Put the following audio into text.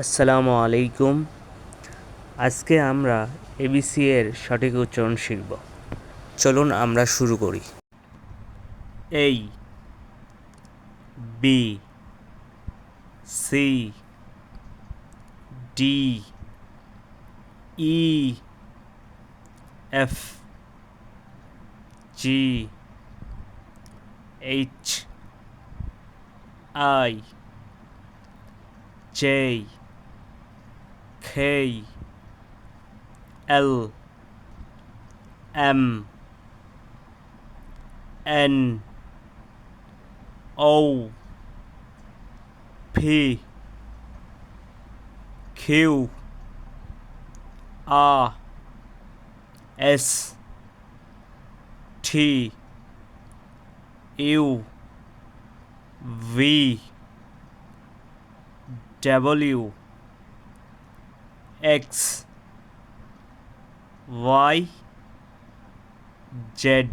আসসালামু আলাইকুম। আজকে আমরা এবিসি এর সঠিক উচ্চারণ শিখব। চলুন আমরা শুরু করি। A, B, C, D, E, F, G, H, I, J, K, L, M, N, O, P, Q, R, S, T, U, V, W, X, Y, Z.